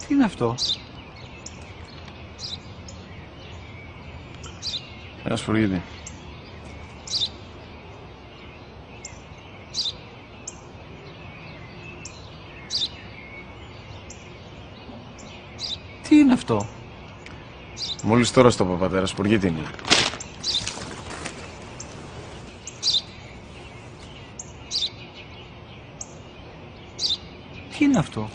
Τι είναι αυτό? Ένα σπουργίτη. Τι είναι αυτό? Μόλις τώρα στο είπα, πατέρα, σπουργίτη είναι. Τι είναι αυτό?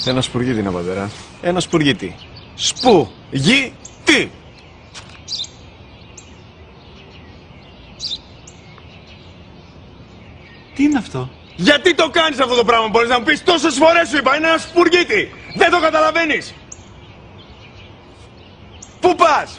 Ένα σπουργίτη είναι, πατέρα. Ένα σπουργίτη. Σπου-γι-τι! Τι είναι αυτό? Γιατί το κάνεις αυτό το πράγμα, μπορείς να μου πεις? Τόσες φορές σου είπα, είναι ένα σπουργίτη! Δεν το καταλαβαίνεις! Πού πας?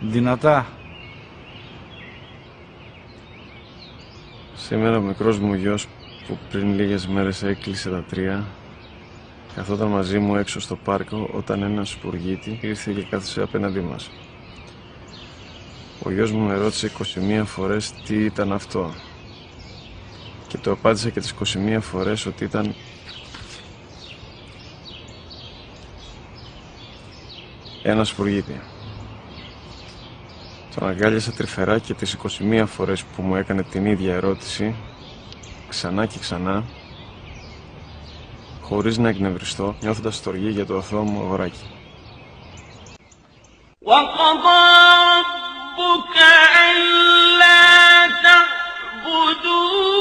Δυνατά. Σήμερα ο μικρός μου γιος που πριν λίγες μέρες έκλεισε τα 3 καθόταν μαζί μου έξω στο πάρκο όταν ένα σπουργίτη ήρθε και κάθισε απέναντί μας. Ο γιος μου με ρώτησε 21 φορές τι ήταν αυτό και το απάντησα και τις 21 φορές ότι ήταν ένα σπουργίτη. Τον αγκάλιασα τρυφερά και τις 21 φορές που μου έκανε την ίδια ερώτηση, ξανά και ξανά, χωρίς να εκνευριστώ, νιώθοντας στοργή για το αθώο μου αγοράκι. وَقَضَى رَبُّكَ أَلَّا تَعْبُدُوا